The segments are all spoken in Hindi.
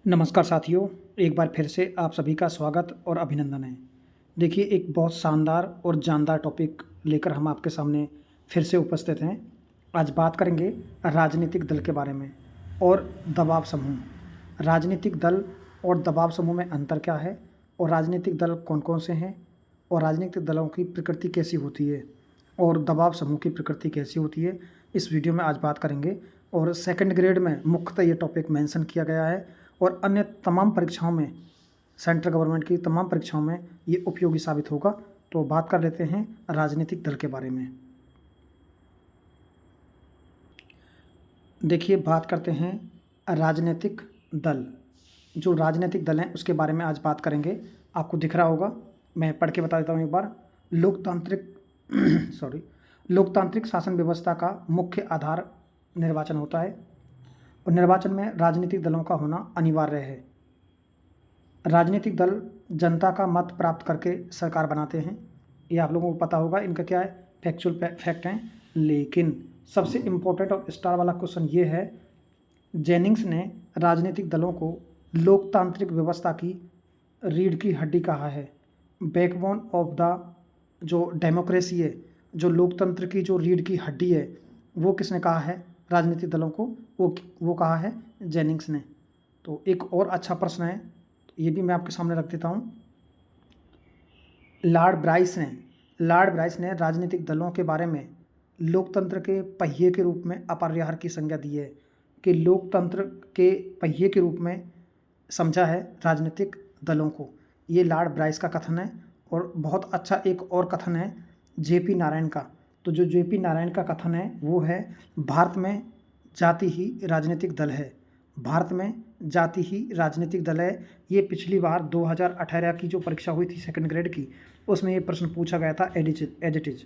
नमस्कार साथियों, एक बार फिर से आप सभी का स्वागत और अभिनंदन है। देखिए, एक बहुत शानदार और जानदार टॉपिक लेकर हम आपके सामने फिर से उपस्थित हैं। आज बात करेंगे राजनीतिक दल के बारे में और दबाव समूह। राजनीतिक दल और दबाव समूह में अंतर क्या है और राजनीतिक दल कौन-कौन से हैं और राजनीतिक दलों की प्रकृति कैसी होती है और दबाव समूह की प्रकृति कैसी होती है, इस वीडियो में आज बात करेंगे। और सेकंड ग्रेड में मुख्यतः ये टॉपिक मेंशन किया गया है और अन्य तमाम परीक्षाओं में, सेंट्रल गवर्नमेंट की तमाम परीक्षाओं में ये उपयोगी साबित होगा। तो बात कर लेते हैं राजनीतिक दल के बारे में। देखिए, बात करते हैं राजनीतिक दल। जो राजनीतिक दल हैं उसके बारे में आज बात करेंगे। आपको दिख रहा होगा, मैं पढ़ के बता देता हूँ एक बार। लोकतांत्रिक लोकतांत्रिक शासन व्यवस्था का मुख्य आधार निर्वाचन होता है और निर्वाचन में राजनीतिक दलों का होना अनिवार्य है। राजनीतिक दल जनता का मत प्राप्त करके सरकार बनाते हैं, ये आप लोगों को पता होगा। इनका क्या है, फैक्चुअल फैक्ट हैं। लेकिन सबसे इम्पोर्टेंट और स्टार वाला क्वेश्चन ये है, जेनिंग्स ने राजनीतिक दलों को लोकतांत्रिक व्यवस्था की रीढ़ की हड्डी कहा है। बैकबोन ऑफ द जो डेमोक्रेसी है, जो लोकतंत्र की जो रीढ़ की हड्डी है, वो किसने कहा है राजनीतिक दलों को? वो कहा है जेनिंग्स ने। तो एक और अच्छा प्रश्न है, ये भी मैं आपके सामने रख देता हूँ। लॉर्ड ब्राइस ने राजनीतिक दलों के बारे में लोकतंत्र के पहिए के रूप में अपरिहार्य की संज्ञा दी है, कि लोकतंत्र के पहिए के रूप में समझा है राजनीतिक दलों को। ये लॉर्ड ब्राइस का कथन है। और बहुत अच्छा एक और कथन है जेपी नारायण का। तो जो जेपी नारायण का कथन है वो है, भारत में जाति ही राजनीतिक दल है। भारत में जाति ही राजनीतिक दल है। ये पिछली बार 2018 की जो परीक्षा हुई थी सेकंड ग्रेड की, उसमें ये प्रश्न पूछा गया था एज इट इज।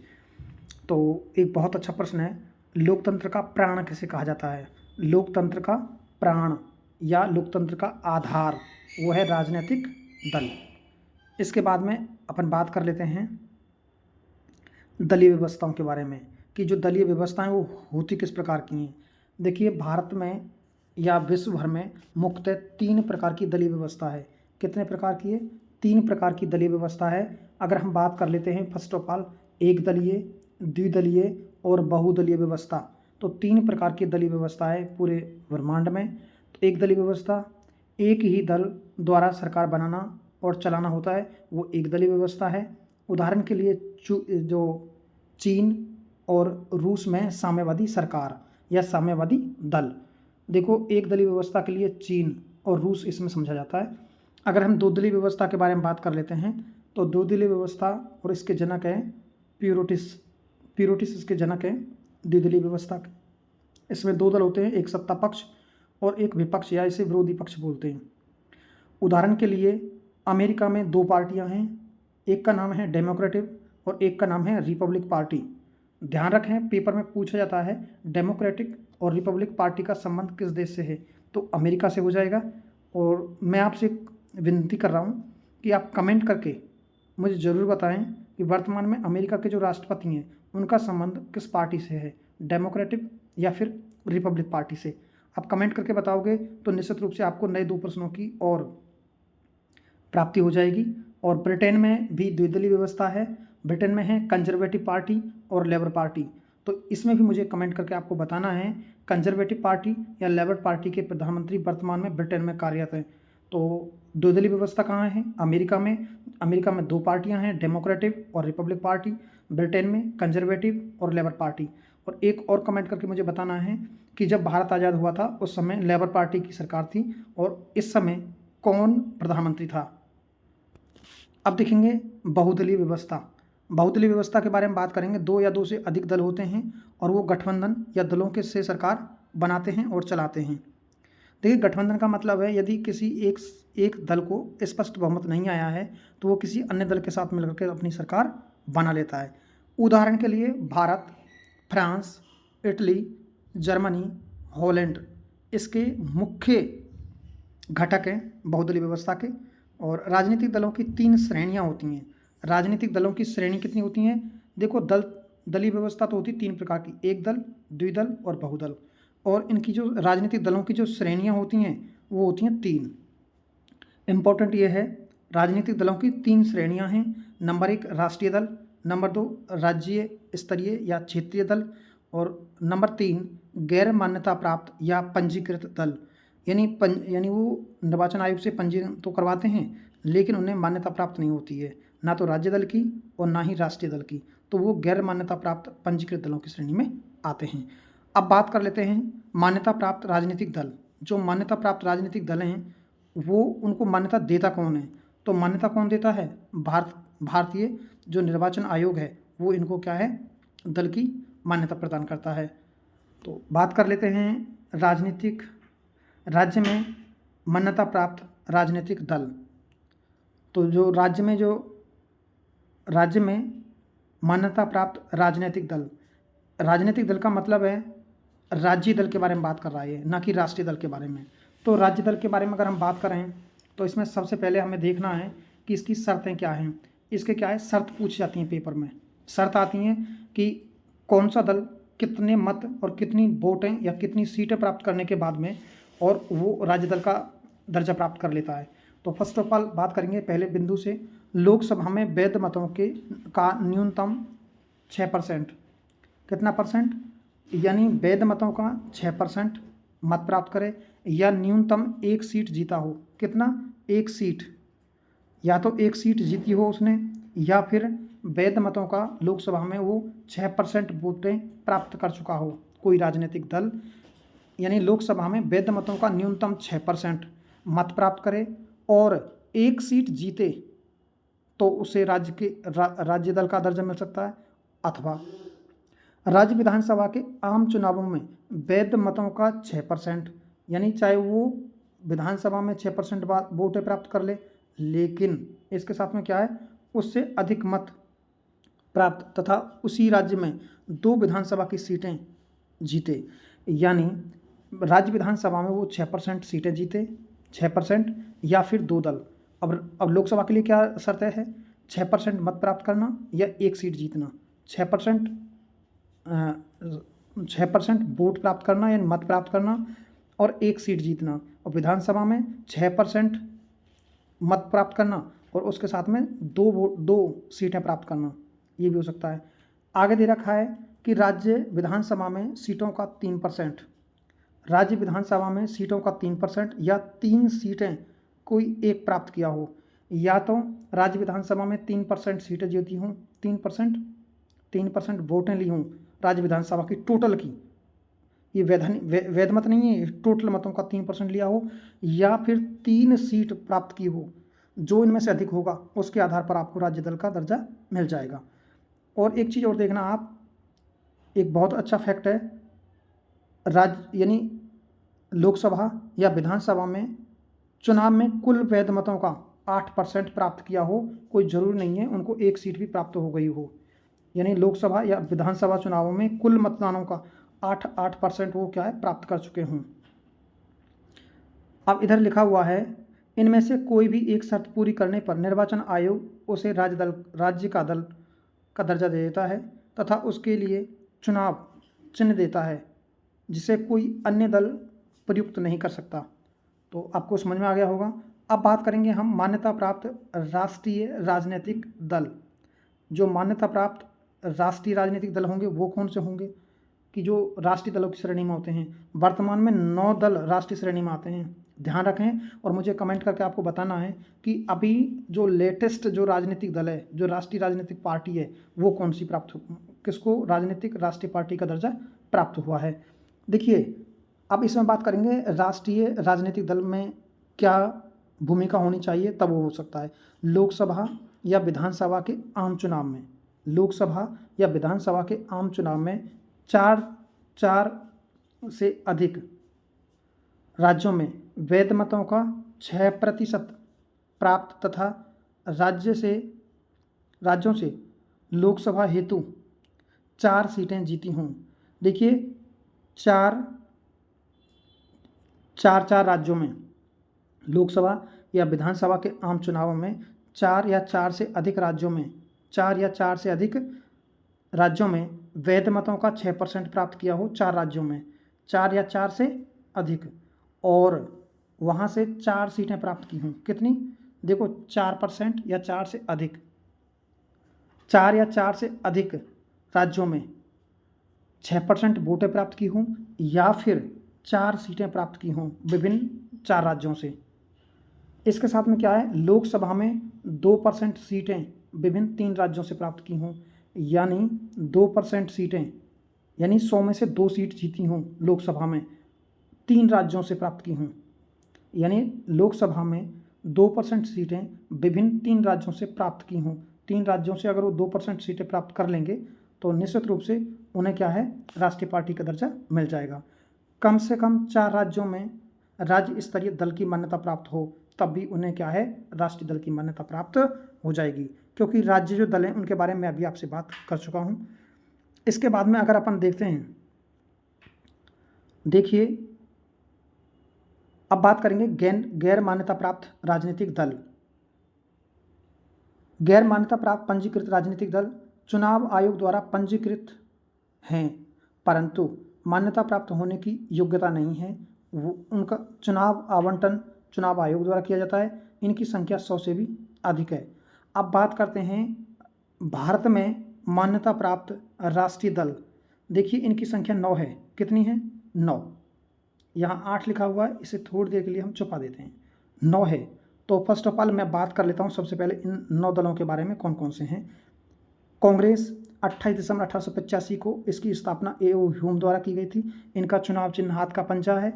तो एक बहुत अच्छा प्रश्न है, लोकतंत्र का प्राण किसे कहा जाता है? लोकतंत्र का प्राण या लोकतंत्र का आधार वो है राजनीतिक दल। इसके बाद में अपन बात कर लेते हैं दलीय व्यवस्थाओं के बारे में, कि जो दलीय व्यवस्थाएं वो होती किस प्रकार की हैं। देखिए, भारत में या विश्व भर में मुख्यतः 3 प्रकार की दलीय व्यवस्था है। कितने प्रकार की है? 3 प्रकार की दलीय व्यवस्था है। अगर हम बात कर लेते हैं फर्स्ट ऑफ ऑल, एक दलीय, द्विदलीय और बहुदलीय व्यवस्था। तो 3 प्रकार की दलीय व्यवस्था है पूरे ब्रह्मांड में। तो एक दलीय व्यवस्था, एक ही दल द्वारा सरकार बनाना और चलाना होता है, वो एक दलीय व्यवस्था है। उदाहरण के लिए जो चीन और रूस में साम्यवादी सरकार या साम्यवादी दल। देखो, एक दलीय व्यवस्था के लिए चीन और रूस इसमें समझा जाता है। अगर हम 2 दलीय व्यवस्था के बारे में बात कर लेते हैं, तो 2 दलीय व्यवस्था और इसके जनक हैं प्यूरोटिस इसके जनक हैं द्विदलीय व्यवस्था के। इसमें 2 दल होते हैं, एक सत्ता पक्ष और एक विपक्ष या इसे विरोधी पक्ष बोलते हैं। उदाहरण के लिए अमेरिका में 2 पार्टियां हैं, एक का नाम है डेमोक्रेटिक और एक का नाम है रिपब्लिक पार्टी। ध्यान रखें, पेपर में पूछा जाता है डेमोक्रेटिक और रिपब्लिक पार्टी का संबंध किस देश से है, तो अमेरिका से हो जाएगा। और मैं आपसे विनती कर रहा हूँ कि आप कमेंट करके मुझे ज़रूर बताएं कि वर्तमान में अमेरिका के जो राष्ट्रपति हैं उनका संबंध किस पार्टी से है, डेमोक्रेटिक या फिर रिपब्लिक पार्टी से। आप कमेंट करके बताओगे तो निश्चित रूप से आपको नए 2 प्रश्नों की और प्राप्ति हो जाएगी। और ब्रिटेन में भी द्विदलीय व्यवस्था है। ब्रिटेन में है कंजर्वेटिव पार्टी और लेबर पार्टी। तो इसमें भी मुझे कमेंट करके आपको बताना है, कंजर्वेटिव पार्टी या लेबर पार्टी के प्रधानमंत्री वर्तमान में ब्रिटेन में कार्यरत हैं। तो द्विदलीय व्यवस्था कहाँ है? अमेरिका में 2 पार्टियां हैं, डेमोक्रेटिक और रिपब्लिक पार्टी। ब्रिटेन में कंजर्वेटिव और लेबर पार्टी। और एक और कमेंट करके मुझे बताना है कि जब भारत आज़ाद हुआ था उस समय लेबर पार्टी की सरकार थी और इस समय कौन प्रधानमंत्री था। अब देखेंगे बहुदलीय व्यवस्था। बहुदलीय व्यवस्था के बारे में बात करेंगे। 2 या 2 से अधिक दल होते हैं और वो गठबंधन या दलों के से सरकार बनाते हैं और चलाते हैं। देखिए, गठबंधन का मतलब है यदि किसी एक दल को स्पष्ट बहुमत नहीं आया है तो वो किसी अन्य दल के साथ मिलकर के अपनी सरकार बना लेता है। उदाहरण के लिए Bharat, France, Italy, Germany, Holland इसके मुख्य घटक हैं बहुदलीय व्यवस्था के। और राजनीतिक दलों की 3 श्रेणियां होती हैं। राजनीतिक दलों की श्रेणी कितनी होती हैं? देखो, दलीय व्यवस्था तो होती 3 प्रकार की, एक दल, द्विदल और बहुदल। और इनकी जो राजनीतिक दलों की जो श्रेणियां होती हैं वो होती हैं 3। इम्पोर्टेंट ये है, राजनीतिक दलों की 3 श्रेणियां हैं। नंबर 1 राष्ट्रीय दल, नंबर 2 राज्य स्तरीय या क्षेत्रीय दल, और नंबर 3 गैर मान्यता प्राप्त या पंजीकृत दल। यानी वो निर्वाचन आयोग से पंजीयन तो करवाते हैं, लेकिन उन्हें मान्यता प्राप्त नहीं होती है, ना तो राज्य दल की और ना ही राष्ट्रीय दल की, तो वो गैर मान्यता प्राप्त पंजीकृत दलों की श्रेणी में आते हैं। अब बात कर लेते हैं मान्यता प्राप्त राजनीतिक दल। जो मान्यता प्राप्त राजनीतिक दल हैं, वो उनको मान्यता देता कौन है? तो मान्यता कौन देता है? भारतीय जो निर्वाचन आयोग है, वो इनको क्या है, दल की मान्यता प्रदान करता है। तो बात कर लेते हैं राज्य में मान्यता प्राप्त राजनीतिक दल। तो जो राज्य में मान्यता प्राप्त राजनीतिक दल का मतलब है राज्य दल के बारे में बात कर रहा है, ना कि राष्ट्रीय दल के बारे में। तो राज्य दल के बारे में अगर हम बात करें तो इसमें सबसे पहले हमें देखना है कि इसकी शर्तें क्या हैं। इसके क्या है, शर्त पूछी जाती हैं पेपर में। शर्त आती हैं कि कौन सा दल कितने मत और कितनी वोटें या कितनी सीटें प्राप्त करने के बाद में और वो राज्य दल का दर्जा प्राप्त कर लेता है। तो फर्स्ट ऑफ ऑल बात करेंगे पहले बिंदु से, लोकसभा में वैध मतों का न्यूनतम 6%। कितना परसेंट? यानी वैध मतों का 6% मत प्राप्त करे, या न्यूनतम 1 सीट जीता हो। कितना? 1 सीट, या तो 1 सीट जीती हो उसने, या फिर वैध मतों का लोकसभा में वो 6% वोटें प्राप्त कर चुका हो कोई राजनीतिक दल। यानी लोकसभा में वैध मतों का न्यूनतम 6% मत प्राप्त करे और 1 सीट जीते तो उसे राज्य दल का दर्जा मिल सकता है। अथवा राज्य विधानसभा के आम चुनावों में वैध मतों का 6%, यानी चाहे वो विधानसभा में 6% वोटें प्राप्त कर ले, लेकिन इसके साथ में क्या है, उससे अधिक मत प्राप्त तथा उसी राज्य में 2 विधानसभा की सीटें जीते। यानी राज्य विधानसभा में वो 6% सीटें जीते, 6%, या फिर 2 दल। अब लोकसभा के लिए क्या शर्त है? 6% मत प्राप्त करना या 1 सीट जीतना। 6% वोट प्राप्त करना या मत प्राप्त करना और 1 सीट जीतना। और विधानसभा में 6% मत प्राप्त करना और उसके साथ में 2 सीटें प्राप्त करना, ये भी हो सकता है। आगे दे रखा है कि राज्य विधानसभा में सीटों का 3%, राज्य विधानसभा में सीटों का 3% या 3 सीटें कोई एक प्राप्त किया हो, या तो राज्य विधानसभा में 3% सीटें जीती हों, 3% वोटें ली हों राज्य विधानसभा की टोटल की, ये वैध मत नहीं है, टोटल मतों का 3% लिया हो, या फिर 3 सीट प्राप्त की हो। जो इनमें से अधिक होगा उसके आधार पर आपको राज्य दल का दर्जा मिल जाएगा। और एक चीज़ और देखना आप, एक बहुत अच्छा फैक्ट है, यानी लोकसभा या विधानसभा में चुनाव में कुल वैध मतों का 8% प्राप्त किया हो, कोई ज़रूरी नहीं है उनको 1 सीट भी प्राप्त हो गई हो। यानी लोकसभा या विधानसभा चुनावों में कुल मतदानों का 8% वो क्या है, प्राप्त कर चुके हों। अब इधर लिखा हुआ है, इनमें से कोई भी एक शर्त पूरी करने पर निर्वाचन आयोग उसे राज्य का दल का दर्जा दे देता है तथा उसके लिए चुनाव चिन्ह देता है, जिसे कोई अन्य दल प्रयुक्त नहीं कर सकता। तो आपको समझ में आ गया होगा। अब बात करेंगे हम मान्यता प्राप्त राष्ट्रीय राजनीतिक दल। जो मान्यता प्राप्त राष्ट्रीय राजनीतिक दल होंगे वो कौन से होंगे, कि जो राष्ट्रीय दलों की श्रेणी में होते हैं। वर्तमान में 9 दल राष्ट्रीय श्रेणी में आते हैं, ध्यान रखें, और मुझे कमेंट करके आपको बताना है कि अभी जो लेटेस्ट जो राजनीतिक दल है, जो राष्ट्रीय राजनीतिक पार्टी है, वो कौन सी किसको राजनीतिक राष्ट्रीय पार्टी का दर्जा प्राप्त हुआ है। देखिए, अब इसमें बात करेंगे राष्ट्रीय राजनीतिक दल में क्या भूमिका होनी चाहिए, तब वो हो सकता है। लोकसभा या विधानसभा के आम चुनाव में, लोकसभा या विधानसभा के आम चुनाव में 4 से अधिक राज्यों में वैध मतों का 6% प्राप्त तथा राज्यों से लोकसभा हेतु 4 सीटें जीती हों। देखिए, 4 राज्यों में लोकसभा या विधानसभा के आम चुनावों में 4 या 4 से अधिक राज्यों में वैध मतों का 6% प्राप्त किया हो, 4 राज्यों में 4 या 4 से अधिक, और वहाँ से 4 सीटें प्राप्त की हों। कितनी? देखो 4% या 4 से अधिक, 4 या 4 से अधिक राज्यों में 6% वोटें प्राप्त की हों, या फिर 4 सीटें प्राप्त की हों विभिन्न 4 राज्यों से। इसके साथ में क्या है, लोकसभा में 2% सीटें विभिन्न 3 राज्यों से प्राप्त की हों, यानी 2% सीटें, यानी 100 में से 2 सीट जीती हों लोकसभा में 3 राज्यों से प्राप्त की हों, यानी लोकसभा में 2% सीटें विभिन्न 3 राज्यों से प्राप्त की हों। 3 राज्यों से अगर वो 2% सीटें प्राप्त कर लेंगे तो निश्चित रूप से उन्हें क्या है, राष्ट्रीय पार्टी का दर्जा मिल जाएगा। कम से कम 4 राज्यों में राज्य स्तरीय दल की मान्यता प्राप्त हो, तब भी उन्हें क्या है, राष्ट्रीय दल की मान्यता प्राप्त हो जाएगी, क्योंकि राज्य जो दल हैं उनके बारे में अभी आपसे बात कर चुका हूँ। इसके बाद में अगर अपन देखते हैं, देखिए अब बात करेंगे गैर मान्यता प्राप्त राजनीतिक दल। गैर मान्यता प्राप्त पंजीकृत राजनीतिक दल चुनाव आयोग द्वारा पंजीकृत हैं, परंतु मान्यता प्राप्त होने की योग्यता नहीं है। उनका चुनाव आवंटन चुनाव आयोग द्वारा किया जाता है। इनकी संख्या 100 से भी अधिक है। अब बात करते हैं भारत में मान्यता प्राप्त राष्ट्रीय दल। देखिए इनकी संख्या 9 है। कितनी है? 9। यहाँ 8 लिखा हुआ है, इसे थोड़ी देर के लिए हम छुपा देते हैं। 9 है। तो फर्स्ट ऑफ ऑल मैं बात कर लेता हूँ सबसे पहले इन 9 दलों के बारे में, कौन कौन से हैं। कांग्रेस 28 दिसंबर 1885 को इसकी स्थापना ए.ओ. ह्यूम द्वारा की गई थी। इनका चुनाव चिन्ह हाथ का पंजा है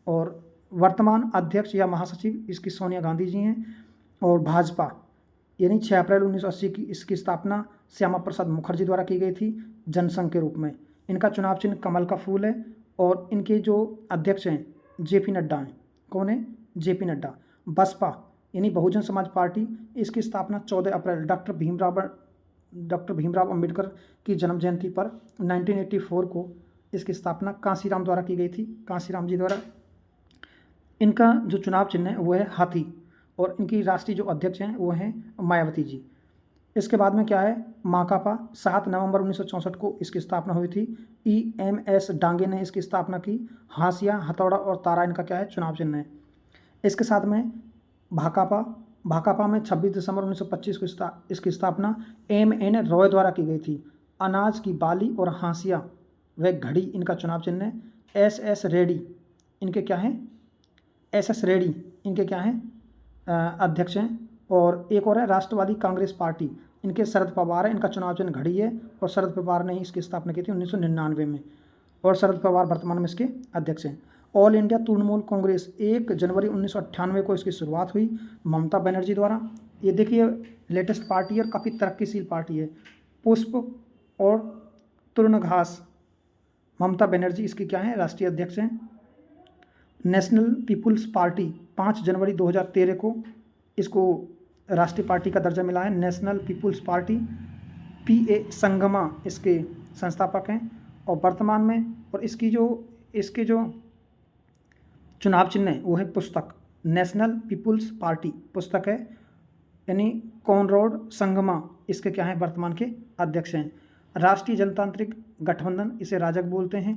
और वर्तमान अध्यक्ष या महासचिव इसकी सोनिया गांधी जी हैं। और भाजपा यानी 6 अप्रैल 1980 की इसकी स्थापना श्यामा प्रसाद मुखर्जी द्वारा की गई थी जनसंघ के रूप में। इनका चुनाव चिन्ह कमल का फूल है और इनके जो अध्यक्ष हैं जेपी नड्डा हैं। कौन है? जेपी नड्डा। बसपा यानी बहुजन समाज पार्टी, इसकी स्थापना 14 अप्रैल डॉक्टर भीमराव अंबेडकर की जन्म जयंती पर 1984 को इसकी स्थापना कांसीराम द्वारा की गई थी, कांसीराम जी द्वारा। इनका जो चुनाव चिन्ह है वो है हाथी और इनकी राष्ट्रीय जो अध्यक्ष हैं वो हैं मायावती जी। इसके बाद में क्या है, माकापा 7 नवंबर 1964 को इसकी स्थापना हुई थी। EMS डांगे ने इसकी स्थापना की। हाशिया, हथौड़ा और तारा इनका क्या है, चुनाव चिन्ह है। इसके साथ में भाकापा में 26 दिसंबर 1925 को इसकी स्थापना MN रॉय द्वारा की गई थी। अनाज की बाली और हाशिया व घड़ी इनका चुनाव चिन्ह है। SS रेड्डी इनके क्या हैं, SS रेड्डी इनके क्या हैं, अध्यक्ष हैं। और एक और है राष्ट्रवादी कांग्रेस पार्टी, इनके शरद पवार है, इनका चुनाव चिन्ह घड़ी है और शरद पवार ने इसकी स्थापना की थी 1999 में और शरद पवार वर्तमान में इसके अध्यक्ष हैं। ऑल इंडिया तृणमूल कांग्रेस 1 जनवरी 1998 को इसकी शुरुआत हुई ममता बनर्जी द्वारा। ये देखिए लेटेस्ट पार्टी है और काफ़ी तरक्कीशील पार्टी है। पुष्प और तृणघास, ममता बनर्जी इसकी क्या है, राष्ट्रीय अध्यक्ष हैं। नेशनल पीपुल्स पार्टी 5 जनवरी 2013 को इसको राष्ट्रीय पार्टी का दर्जा मिला है। National People's Party PA Sangma इसके संस्थापक हैं और वर्तमान में, और इसके जो चुनाव चिन्ह है वो है पुस्तक। नेशनल पीपुल्स पार्टी पुस्तक है, यानी कॉनराड संगमा इसके क्या हैं, वर्तमान के अध्यक्ष हैं। राष्ट्रीय जनतांत्रिक गठबंधन, इसे राजग बोलते हैं।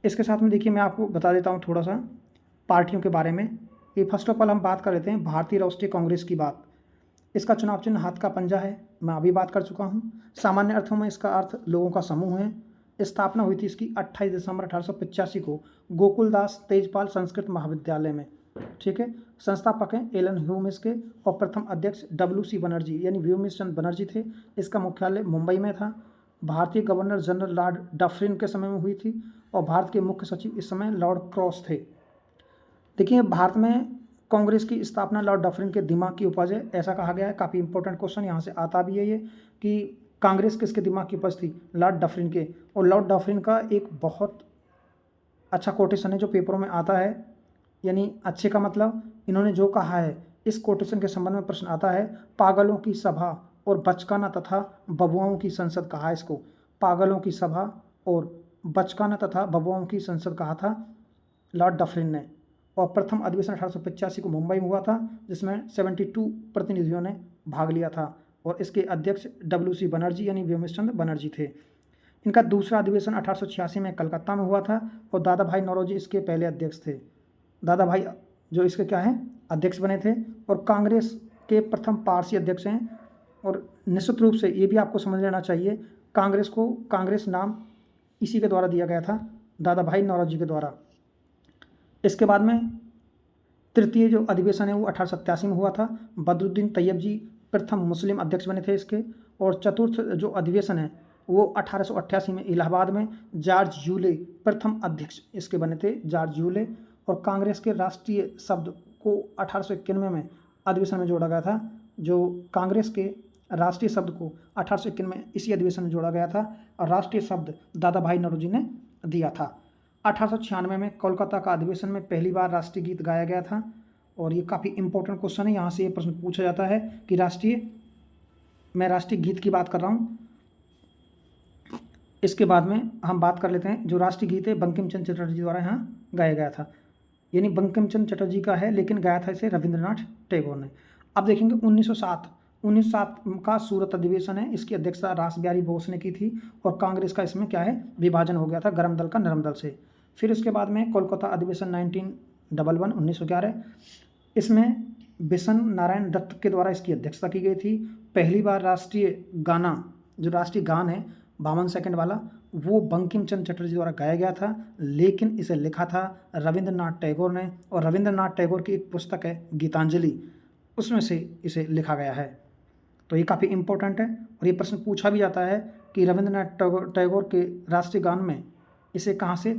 इसके साथ में देखिए मैं आपको बता देता हूँ थोड़ा सा पार्टियों के बारे में। ये फर्स्ट ऑफ ऑल हम बात कर लेते हैं भारतीय राष्ट्रीय कांग्रेस की बात। इसका चुनाव चिन्ह हाथ का पंजा है, मैं अभी बात कर चुका हूँ। सामान्य अर्थों में इसका अर्थ लोगों का समूह है। स्थापना हुई थी इसकी 28 दिसंबर 1885 को गोकुलदास तेजपाल संस्कृत महाविद्यालय में। ठीक है। संस्थापक हैं एलन ह्यूम इसके और प्रथम अध्यक्ष WC बनर्जी यानी व्योमेश चंद्र बनर्जी थे। इसका मुख्यालय मुंबई में था। भारतीय गवर्नर जनरल लॉर्ड डफरिन के समय में हुई थी और भारत के मुख्य सचिव इस समय लॉर्ड क्रॉस थे। देखिए भारत में कांग्रेस की स्थापना लॉर्ड डफरिन के दिमाग की उपज है, ऐसा कहा गया है। काफ़ी इंपॉर्टेंट क्वेश्चन यहाँ से आता भी है ये कि कांग्रेस किसके दिमाग की उपज थी, लॉर्ड डफरिन के। और लॉर्ड डफरिन का एक बहुत अच्छा कोटेशन है जो पेपरों में आता है, यानी अच्छे का मतलब इन्होंने जो कहा है, इस कोटेशन के संबंध में प्रश्न आता है। पागलों की सभा और बचकाना तथा बबुआओं की संसद कहा है इसको। पागलों की सभा और बचकाना तथा बबुआओं की संसद कहा था लॉर्ड डफरिन ने। और प्रथम अधिवेशन 1885 को मुंबई में हुआ था जिसमें 72 प्रतिनिधियों ने भाग लिया था और इसके अध्यक्ष WC बनर्जी यानी व्योमेश चंद्र बनर्जी थे। इनका दूसरा अधिवेशन 1886 में कलकत्ता में हुआ था और दादा भाई नौरोजी इसके पहले अध्यक्ष थे। दादा भाई जो इसके क्या हैं अध्यक्ष बने थे, और कांग्रेस के प्रथम पारसी अध्यक्ष हैं। और निश्चित रूप से ये भी आपको समझ लेना चाहिए, कांग्रेस को कांग्रेस नाम इसी के द्वारा दिया गया था, दादा भाई नौरोजी के द्वारा। इसके बाद में तृतीय जो अधिवेशन है वो 1887 में हुआ था। बदरुद्दीन तैयब जी प्रथम मुस्लिम अध्यक्ष बने थे इसके। और चतुर्थ जो अधिवेशन है वो 1888 में इलाहाबाद में जॉर्ज यूले प्रथम अध्यक्ष इसके बने थे, जॉर्ज यूले। और कांग्रेस के राष्ट्रीय शब्द को 1891 में अधिवेशन में जोड़ा गया था। जो कांग्रेस के राष्ट्रीय शब्द को 1891 में इसी अधिवेशन में जोड़ा गया था, और राष्ट्रीय शब्द दादा भाई नौरोजी ने दिया था। 1896 में कोलकाता का अधिवेशन में पहली बार राष्ट्रीय गीत गाया गया था। और ये काफ़ी इंपॉर्टेंट क्वेश्चन है, यहाँ से ये प्रश्न पूछा जाता है कि मैं राष्ट्रीय गीत की बात कर रहा हूँ। इसके बाद में हम बात कर लेते हैं, जो राष्ट्रीय गीत है बंकिम चंद्र चटर्जी द्वारा यहाँ गाया गया था, यानी बंकिम चंद्र चटर्जी का है, लेकिन गाया था इसे रविंद्रनाथ टैगोर ने। अब देखेंगे 1907 का सूरत अधिवेशन है, इसकी अध्यक्षता रास बिहारी बोस ने की थी। और कांग्रेस का इसमें क्या है विभाजन हो गया था गर्म दल का नरम दल से। फिर उसके बाद में कोलकाता अधिवेशन 1911, इसमें बिशन नारायण दत्त के द्वारा इसकी अध्यक्षता की गई थी। पहली बार राष्ट्रीय गाना, जो राष्ट्रीय गान है 52 सेकंड वाला, वो बंकिम चंद्र चटर्जी द्वारा गाया गया था, लेकिन इसे लिखा था रविंद्रनाथ टैगोर ने। और रविंद्रनाथ टैगोर की एक पुस्तक है गीतांजलि, उसमें से इसे लिखा गया है। तो ये काफ़ी इंपॉर्टेंट है, और ये प्रश्न पूछा भी जाता है कि रविंद्रनाथ टैगोर के राष्ट्रीय गान में इसे कहाँ से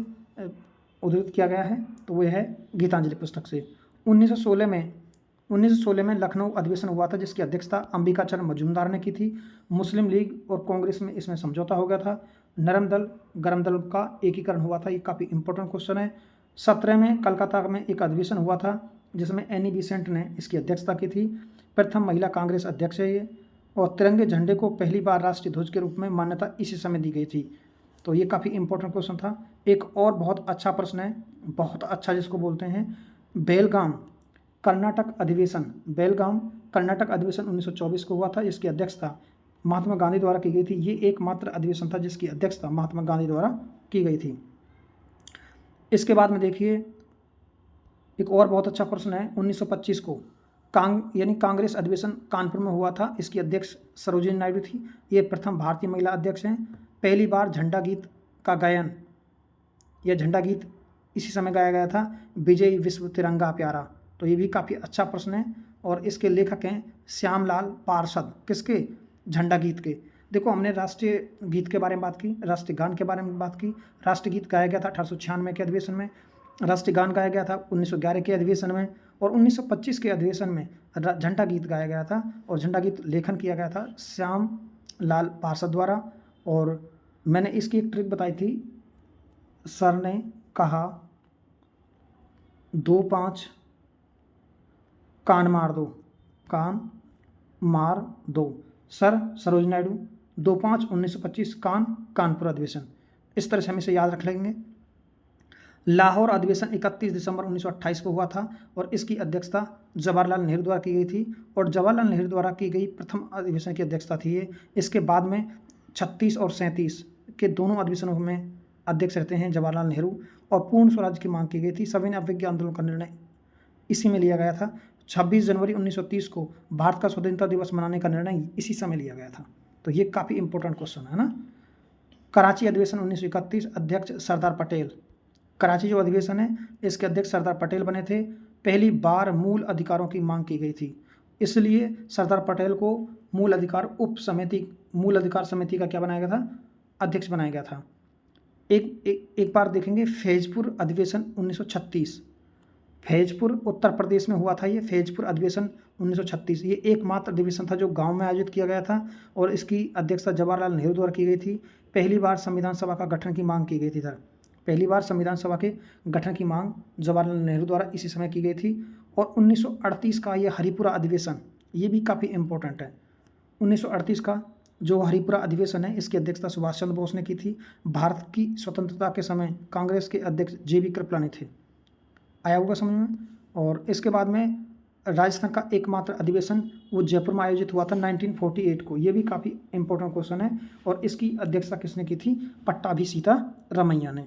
उद्धृत किया गया है, तो वो है गीतांजलि पुस्तक से। 1916 में लखनऊ अधिवेशन हुआ था, जिसकी अध्यक्षता अंबिका चरण मजूमदार ने की थी। मुस्लिम लीग और कांग्रेस में इसमें समझौता हो गया था। नरम दल गरम दल का एकीकरण हुआ था, ये काफ़ी इंपॉर्टेंट क्वेश्चन है। 17 में कलकत्ता में एक अधिवेशन हुआ था, जिसमें एनी बेसेंट ने इसकी अध्यक्षता की थी। प्रथम महिला कांग्रेस अध्यक्ष है ये। और तिरंगे झंडे को पहली बार राष्ट्रीय ध्वज के रूप में मान्यता इसी समय दी गई थी। तो ये काफ़ी इंपॉर्टेंट क्वेश्चन था। एक और बहुत अच्छा प्रश्न है, बहुत अच्छा, जिसको बोलते हैं बेलगाम कर्नाटक अधिवेशन। बेलगाम कर्नाटक अधिवेशन 1924 को हुआ था, इसकी अध्यक्षता महात्मा गांधी द्वारा की गई थी। ये एकमात्र अधिवेशन था जिसकी अध्यक्षता महात्मा गांधी द्वारा की गई थी। इसके बाद में देखिए एक और बहुत अच्छा प्रश्न है, 1925 को यानी कांग्रेस अधिवेशन कानपुर में हुआ था, इसकी अध्यक्ष सरोजिनी नायडू थी। ये प्रथम भारतीय महिला अध्यक्ष हैं। पहली बार झंडा गीत का गायन, यह झंडा गीत इसी समय गाया गया था, विजय विश्व तिरंगा प्यारा। तो ये भी काफ़ी अच्छा प्रश्न है, और इसके लेखक हैं श्यामलाल पार्षद। किसके? झंडा गीत के। देखो, हमने राष्ट्रीय गीत के बारे में बात की, राष्ट्रीय गान के बारे में बात की। राष्ट्रीय गीत गाया गया था 1896 के अधिवेशन में, राष्ट्रीय गान गाया गया था 1911 के अधिवेशन में, और 1925 के अधिवेशन में झंडा गीत गाया गया था। और झंडा गीत लेखन किया गया था श्याम लाल पार्षद द्वारा। और मैंने इसकी एक ट्रिक बताई थी, सर ने कहा 2-5 कान मार दो, कान मार दो। सर सरोजिनी नायडू 2-5-1925 कानपुर अधिवेशन। इस तरह से हम इसे याद रख लेंगे। लाहौर अधिवेशन 31 दिसंबर 1928 को हुआ था, और इसकी अध्यक्षता जवाहरलाल नेहरू द्वारा की गई थी। और जवाहरलाल नेहरू द्वारा की गई प्रथम अधिवेशन की अध्यक्षता थी ये। इसके बाद में 36 और 37 के दोनों अधिवेशनों में अध्यक्ष रहते हैं जवाहरलाल नेहरू। और पूर्ण स्वराज की मांग की गई थी। सविनय अवज्ञा आंदोलन का निर्णय इसी में लिया गया था। 26 जनवरी 1930 को भारत का स्वतंत्रता दिवस मनाने का निर्णय इसी समय लिया गया था। तो ये काफ़ी इंपॉर्टेंट क्वेश्चन है ना। कराची अधिवेशन 1931, अध्यक्ष सरदार पटेल। कराची जो अधिवेशन है इसके अध्यक्ष सरदार पटेल बने थे। पहली बार मूल अधिकारों की मांग की गई थी, इसलिए सरदार पटेल को मूल अधिकार समिति का क्या बनाया गया था? अध्यक्ष बनाया गया था। एक बार देखेंगे फैजपुर अधिवेशन 1936। फैजपुर उत्तर प्रदेश में हुआ था ये फैजपुर अधिवेशन 1936। ये एकमात्र अधिवेशन था जो गांव में आयोजित किया गया था, और इसकी अध्यक्षता जवाहरलाल नेहरू द्वारा की गई थी। पहली बार संविधान सभा का गठन की मांग की गई थी सर। पहली बार संविधान सभा के गठन की मांग जवाहरलाल नेहरू द्वारा इसी समय की गई थी। और 1938 का ये हरिपुरा अधिवेशन, ये भी काफ़ी इंपॉर्टेंट है। 1938 का जो हरिपुरा अधिवेशन है इसकी अध्यक्षता सुभाष चंद्र बोस ने की थी। भारत की स्वतंत्रता के समय कांग्रेस के अध्यक्ष JB कृपलानी थे। आया होगा समझ में। और इसके बाद में राजस्थान का एकमात्र अधिवेशन वो जयपुर में आयोजित हुआ था 1948 को। ये भी काफ़ी इंपॉर्टेंट क्वेश्चन है, और इसकी अध्यक्षता किसने की थी? पट्टाभी सीतारमैया ने।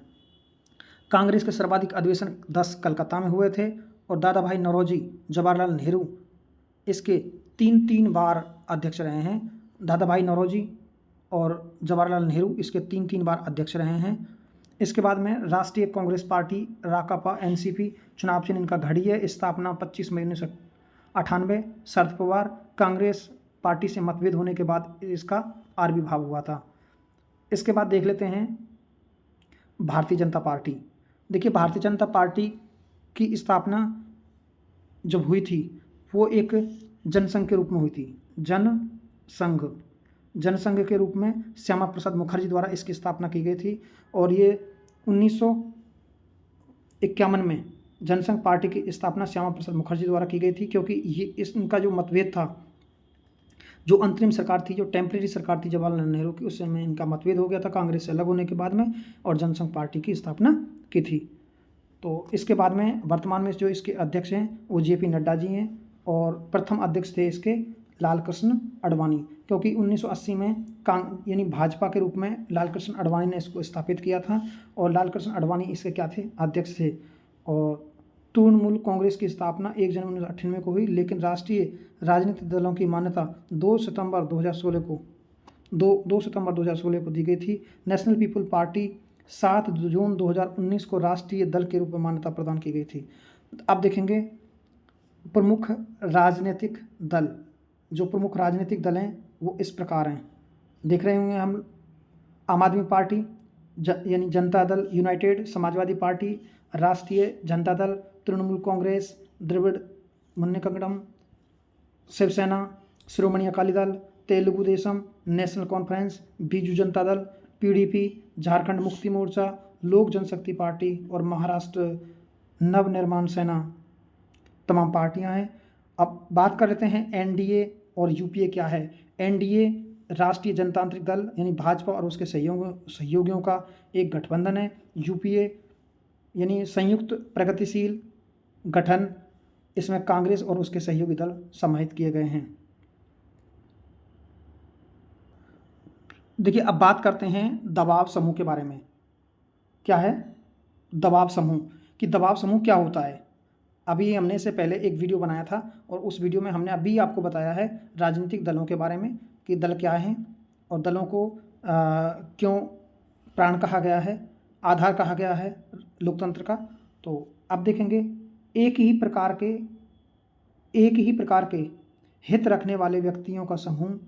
कांग्रेस के सर्वाधिक अधिवेशन 10 कलकत्ता में हुए थे, और दादा भाई नौरोजी जवाहरलाल नेहरू इसके 3 बार अध्यक्ष रहे हैं। दादा भाई नौरोजी और जवाहरलाल नेहरू इसके 3 बार अध्यक्ष रहे हैं। इसके बाद में राष्ट्रीय कांग्रेस पार्टी राकापा एनसीपी चुनाव चिन्ह इनका घड़ी है। स्थापना 25 मई 1998। शरद पवार कांग्रेस पार्टी से मतभेद होने के बाद इसका आविर्भाव हुआ था। इसके बाद देख लेते हैं भारतीय जनता पार्टी। देखिए भारतीय जनता पार्टी की स्थापना जब हुई थी वो एक जनसंघ के रूप में हुई थी। जनसंघ के रूप में श्यामा प्रसाद मुखर्जी द्वारा इसकी स्थापना की गई थी और ये 1951 में जनसंघ पार्टी की स्थापना श्यामा प्रसाद मुखर्जी द्वारा की गई थी, क्योंकि ये इनका जो मतभेद था, जो अंतरिम सरकार थी, जो टेम्परेरी सरकार थी जवाहरलाल नेहरू की, उस समय इनका मतभेद हो गया था कांग्रेस से अलग होने के बाद में और जनसंघ पार्टी की स्थापना की थी। तो इसके बाद में वर्तमान में जो इसके अध्यक्ष हैं वो JP नड्डा जी हैं और प्रथम अध्यक्ष थे इसके लाल कृष्ण आडवाणी, क्योंकि 1980 में यानी भाजपा के रूप में लाल कृष्ण आडवाणी ने इसको स्थापित किया था और लाल कृष्ण आडवाणी इसके क्या थे, अध्यक्ष थे। और तृणमूल कांग्रेस की स्थापना 1 जनवरी 1998 को हुई, लेकिन राष्ट्रीय राजनीतिक दलों की मान्यता 2 सितंबर 2016 को दी गई थी। नेशनल पीपल पार्टी 7 जून 2019 को राष्ट्रीय दल के रूप में मान्यता प्रदान की गई थी। अब देखेंगे प्रमुख राजनीतिक दल। जो प्रमुख राजनीतिक दल हैं वो इस प्रकार हैं, देख रहे होंगे हम। आम आदमी पार्टी यानी जनता दल यूनाइटेड, समाजवादी पार्टी, राष्ट्रीय जनता दल, तृणमूल कांग्रेस, द्रविड़ मुन्नेत्र कगड़म, शिवसेना, श्रोमणी Akali Dal, Telugu Desam, national conference, Biju Janata Dal, PDP, Jharkhand Mukti Morcha, लोक जनशक्ति पार्टी और महाराष्ट्र नवनिर्माण सेना तमाम पार्टियां हैं। अब बात कर लेते हैं NDA और UPA क्या है। NDA राष्ट्रीय जनतांत्रिक दल यानी भाजपा और उसके सहयोगियों का एक गठबंधन है। UPA यानी संयुक्त प्रगतिशील गठन, इसमें कांग्रेस और उसके सहयोगी दल समाहित किए गए हैं। देखिए अब बात करते हैं दबाव समूह के बारे में। क्या है दबाव समूह, कि दबाव समूह क्या होता है। अभी हमने इससे पहले एक वीडियो बनाया था और उस वीडियो में हमने अभी आपको बताया है राजनीतिक दलों के बारे में कि दल क्या हैं और दलों को क्यों प्राण कहा गया है, आधार कहा गया है लोकतंत्र का। तो अब देखेंगे एक ही प्रकार के हित रखने वाले व्यक्तियों का समूह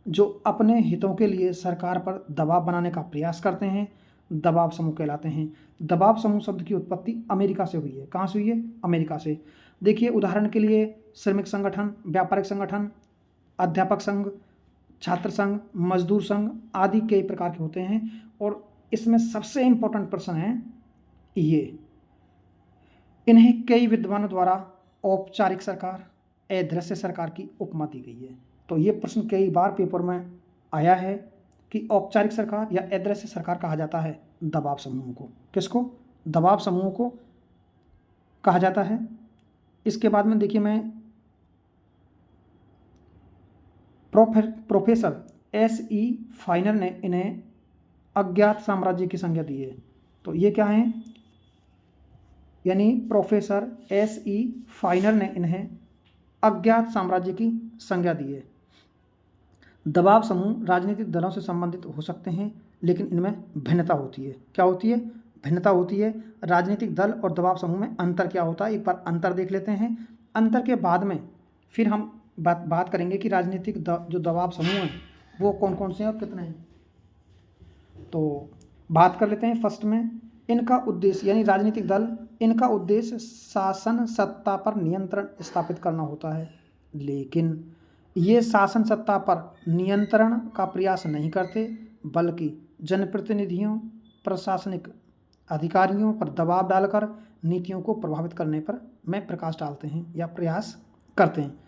जो अपने हितों के लिए सरकार पर दबाव बनाने का प्रयास करते हैं, दबाव समूह कहलाते हैं। दबाव समूह शब्द की उत्पत्ति अमेरिका से हुई है। कहाँ से हुई है? अमेरिका से। देखिए उदाहरण के लिए श्रमिक संगठन, व्यापारिक संगठन, अध्यापक संघ, छात्र संघ, मजदूर संघ आदि कई प्रकार के होते हैं और इसमें सबसे इम्पोर्टेंट प्रश्न है ये, इन्हें कई विद्वानों द्वारा औपचारिक सरकार, अदृश्य सरकार की उपमा दी गई है। तो ये प्रश्न कई बार पेपर में आया है कि औपचारिक सरकार या अदृश्य सरकार कहा जाता है दबाव समूह को। किसको? दबाव समूह को कहा जाता है। इसके बाद में देखिए मैं प्रोफेसर SE फाइनल ने इन्हें अज्ञात साम्राज्य की संज्ञा दी है। तो ये क्या है? यानी प्रोफेसर SE फाइनल ने इन्हें अज्ञात साम्राज्य की संज्ञा दी है। दबाव समूह राजनीतिक दलों से संबंधित हो सकते हैं, लेकिन इनमें भिन्नता होती है। क्या होती है? भिन्नता होती है। राजनीतिक दल और दबाव समूह में अंतर क्या होता है, एक बार अंतर देख लेते हैं। अंतर के बाद में फिर हम बात करेंगे कि राजनीतिक जो दबाव समूह हैं वो कौन कौन से हैं और कितने हैं। तो बात कर लेते हैं फर्स्ट में, इनका उद्देश्य यानी राजनीतिक दल, इनका उद्देश्य शासन सत्ता पर नियंत्रण स्थापित करना होता है, लेकिन ये शासन सत्ता पर नियंत्रण का प्रयास नहीं करते, बल्कि जनप्रतिनिधियों, प्रशासनिक अधिकारियों पर दबाव डालकर नीतियों को प्रभावित करने पर में प्रकाश डालते हैं या प्रयास करते हैं।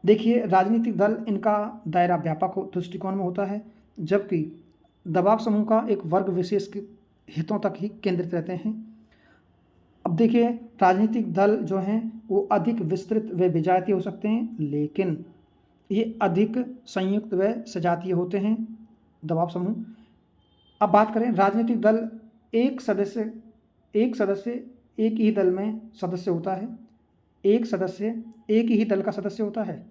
देखिए राजनीतिक दल, इनका दायरा व्यापक दृष्टिकोण में होता है, जबकि दबाव समूह का एक वर्ग विशेष के हितों तक ही केंद्रित रहते हैं। अब देखिए राजनीतिक दल जो हैं वो अधिक विस्तृत व विजातीय हो सकते हैं, लेकिन ये अधिक संयुक्त व सजातीय होते हैं दबाव समूह। अब बात करें राजनीतिक दल, एक सदस्य एक ही दल में सदस्य होता है, एक सदस्य एक ही दल का सदस्य होता है,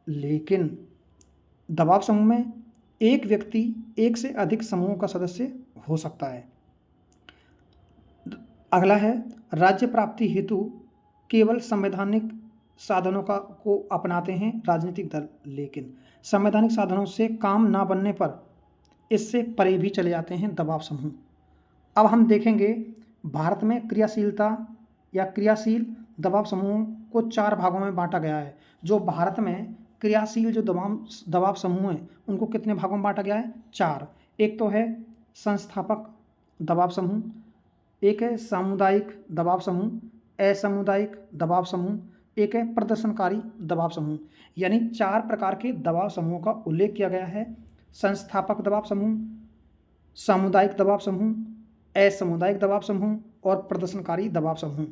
लेकिन दबाव समूह में एक व्यक्ति एक से अधिक समूहों का सदस्य हो सकता है। अगला है, राज्य प्राप्ति हेतु केवल संवैधानिक साधनों को अपनाते हैं राजनीतिक दल, लेकिन संवैधानिक साधनों से काम ना बनने पर इससे परे भी चले जाते हैं दबाव समूह। अब हम देखेंगे भारत में क्रियाशीलता या क्रियाशील दबाव समूहों को 4 भागों में बांटा गया है। जो भारत में क्रियाशील जो दबाव समूह हैं उनको कितने भागों में बांटा गया है? 4। एक तो है संस्थापक दबाव समूह, एक है सामुदायिक दबाव समूह, असामुदायिक दबाव समूह, एक है प्रदर्शनकारी दबाव समूह। यानी 4 प्रकार के दबाव समूहों का उल्लेख किया गया है। संस्थापक दबाव समूह, सामुदायिक दबाव समूह, असामुदायिक दबाव समूह और प्रदर्शनकारी दबाव समूह।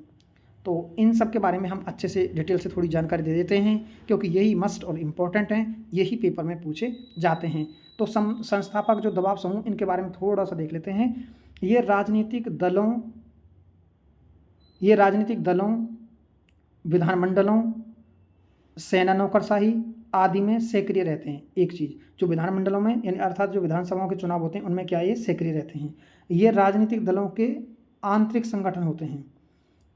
तो इन सब के बारे में हम अच्छे से डिटेल से थोड़ी जानकारी दे देते हैं, क्योंकि यही मस्ट और इम्पोर्टेंट हैं, यही पेपर में पूछे जाते हैं। तो संस्थापक जो दबाव समूह, इनके बारे में थोड़ा सा देख लेते हैं। ये राजनीतिक दलों, विधानमंडलों, सेना नौकरशाही आदि में सक्रिय रहते हैं। एक चीज़, जो विधानमंडलों में यानी अर्थात जो विधानसभाओं के चुनाव होते हैं उनमें क्या ये सक्रिय रहते हैं। ये राजनीतिक दलों के आंतरिक संगठन होते हैं।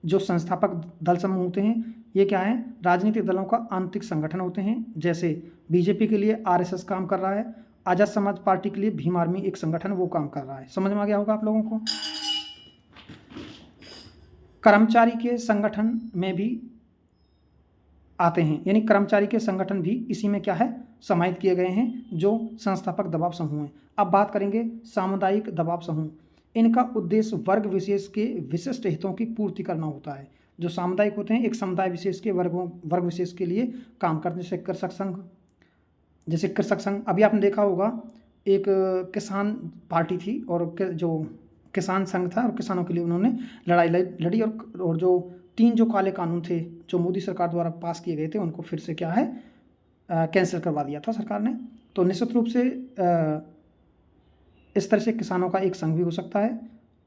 जो संस्थापक दल समूह होते हैं ये क्या है? राजनीतिक दलों का आंतरिक संगठन होते हैं। जैसे बीजेपी के लिए आरएसएस काम कर रहा है, आज़ाद समाज पार्टी के लिए भीम आर्मी एक संगठन वो काम कर रहा है। समझ में आ गया होगा आप लोगों को। कर्मचारी के संगठन में भी आते हैं, यानी कर्मचारी के संगठन भी इसी में क्या है? समाहित किए गए हैं, जो संस्थापक दबाव समूह हैं। अब बात करेंगे सामुदायिक दबाव समूह। इनका उद्देश्य वर्ग विशेष के विशिष्ट हितों की पूर्ति करना होता है। जो सामुदायिक होते हैं एक समुदाय विशेष के वर्ग विशेष के लिए काम करते हैं। जैसे कृषक संघ अभी आपने देखा होगा, एक किसान पार्टी थी और जो किसान संघ था और किसानों के लिए उन्होंने लड़ाई लड़ी और जो 3 जो काले कानून थे जो मोदी सरकार द्वारा पास किए गए थे उनको फिर से क्या है कैंसिल करवा दिया था सरकार ने। तो निश्चित रूप से इस तरह से किसानों का एक संघ भी हो सकता है।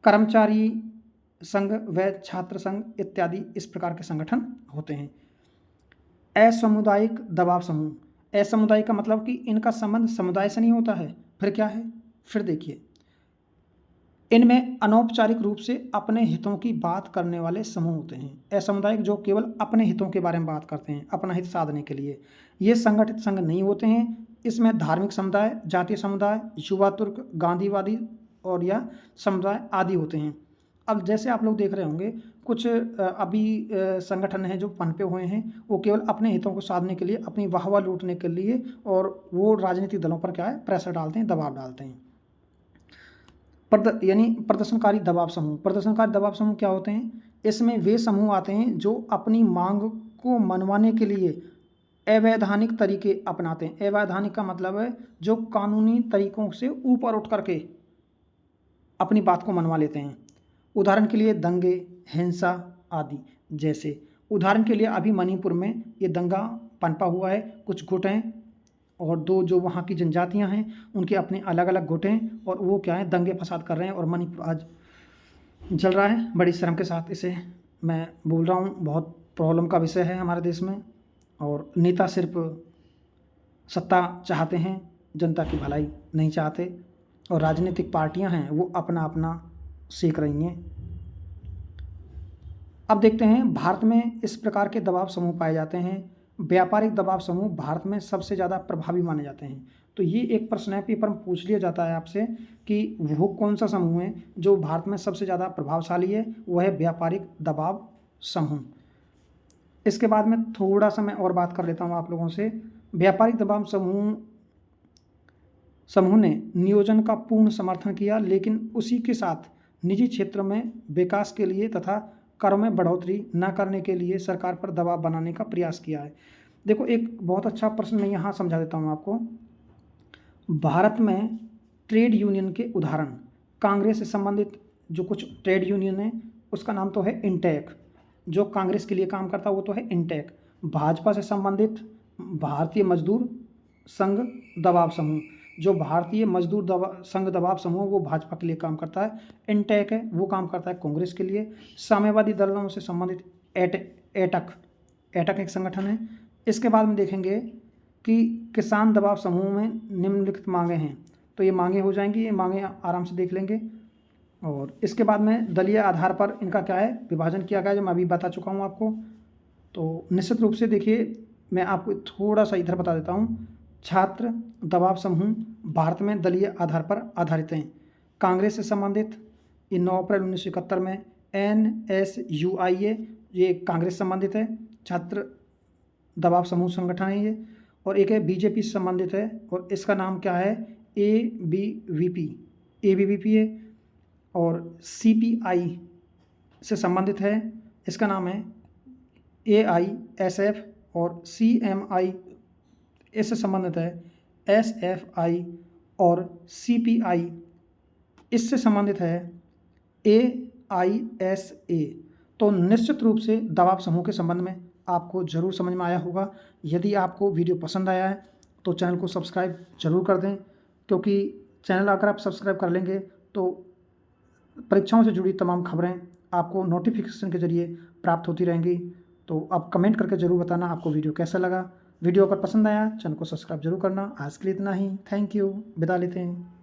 कर्मचारी संघ व छात्र संघ इत्यादि इस प्रकार के संगठन होते हैं। असामुदायिक दबाव समूह, असामुदायिक का मतलब कि इनका संबंध समुदाय से नहीं होता है। फिर क्या है? फिर देखिए, इनमें अनौपचारिक रूप से अपने हितों की बात करने वाले समूह होते हैं। असामुदायिक जो केवल अपने हितों के बारे में बात करते हैं, अपना हित साधने के लिए। ये संगठित संघ नहीं होते हैं। इसमें धार्मिक समुदाय, जातीय समुदाय, युवा तुर्क, गांधीवादी और या समुदाय आदि होते हैं। अब जैसे आप लोग देख रहे होंगे कुछ अभी संगठन हैं जो पनपे हुए हैं, वो केवल अपने हितों को साधने के लिए, अपनी वाहवा लूटने के लिए, और वो राजनीतिक दलों पर क्या है? प्रेशर डालते हैं, दबाव डालते हैं। यानी प्रदर्शनकारी दबाव समूह। प्रदर्शनकारी दबाव समूह क्या होते हैं? इसमें वे समूह आते हैं जो अपनी मांग को मनवाने के लिए अवैधानिक तरीके अपनाते हैं। अवैधानिक का मतलब है जो कानूनी तरीकों से ऊपर उठ करके अपनी बात को मनवा लेते हैं। उदाहरण के लिए दंगे, हिंसा आदि। जैसे उदाहरण के लिए अभी मणिपुर में ये दंगा पनपा हुआ है। कुछ गुट हैं और 2 जो वहाँ की जनजातियाँ हैं उनके अपने अलग अलग गुट हैं और वो क्या है? दंगे फसाद कर रहे हैं और मणिपुर आज जल रहा है। बड़ी शर्म के साथ इसे मैं बोल रहा हूँ, बहुत प्रॉब्लम का विषय है हमारे देश में। और नेता सिर्फ सत्ता चाहते हैं, जनता की भलाई नहीं चाहते, और राजनीतिक पार्टियां हैं वो अपना अपना सीख रही हैं। अब देखते हैं भारत में इस प्रकार के दबाव समूह पाए जाते हैं। व्यापारिक दबाव समूह भारत में सबसे ज़्यादा प्रभावी माने जाते हैं। तो ये एक प्रश्न है, पेपर में पूछ लिया जाता है आपसे कि वो कौन सा समूह है जो भारत में सबसे ज़्यादा प्रभावशाली है। वह है व्यापारिक दबाव समूह। इसके बाद में थोड़ा सा मैं और बात कर लेता हूँ आप लोगों से। व्यापारिक दबाव समूह ने नियोजन का पूर्ण समर्थन किया, लेकिन उसी के साथ निजी क्षेत्र में विकास के लिए तथा करों में बढ़ोतरी न करने के लिए सरकार पर दबाव बनाने का प्रयास किया है। देखो, एक बहुत अच्छा प्रश्न मैं यहाँ समझा देता हूँ आपको। भारत में ट्रेड यूनियन के उदाहरण, कांग्रेस से संबंधित जो कुछ ट्रेड यूनियन है उसका नाम तो है इंटेक। जो कांग्रेस के लिए काम करता है वो तो है इंटेक। भाजपा से संबंधित भारतीय मजदूर संघ दबाव समूह, जो भारतीय मजदूर संघ दबाव समूह वो भाजपा के लिए काम करता है। इंटेक है वो काम करता है कांग्रेस के लिए। साम्यवादी दलों से संबंधित एटक एटक एक संगठन है। इसके बाद में देखेंगे कि किसान दबाव समूह में निम्नलिखित मांगे हैं, तो ये मांगे हो जाएंगी, ये मांगे आराम से देख लेंगे। और इसके बाद में दलीय आधार पर इनका क्या है, विभाजन किया गया, जो मैं अभी बता चुका हूँ आपको। तो निश्चित रूप से देखिए, मैं आपको थोड़ा सा इधर बता देता हूँ। छात्र दबाव समूह भारत में दलीय आधार पर आधारित हैं। कांग्रेस से संबंधित ये 9 अप्रैल 1971 में NSUIA, ये कांग्रेस संबंधित है, छात्र दबाव समूह संगठन है ये। और एक है बीजेपी से संबंधित है, और इसका नाम क्या है, ABVP है। और CPI से संबंधित है, इसका नाम है AISF। और CMI इससे संबंधित है SFI। और CPI इससे संबंधित है AISA। तो निश्चित रूप से दबाव समूह के संबंध में आपको ज़रूर समझ में आया होगा। यदि आपको वीडियो पसंद आया है तो चैनल को सब्सक्राइब जरूर कर दें, क्योंकि चैनल अगर आप सब्सक्राइब कर लेंगे तो परीक्षाओं से जुड़ी तमाम खबरें आपको नोटिफिकेशन के जरिए प्राप्त होती रहेंगी। तो आप कमेंट करके ज़रूर बताना आपको वीडियो कैसा लगा। वीडियो अगर पसंद आया चैनल को सब्सक्राइब जरूर करना। आज के लिए इतना ही, थैंक यू, विदा लेते हैं।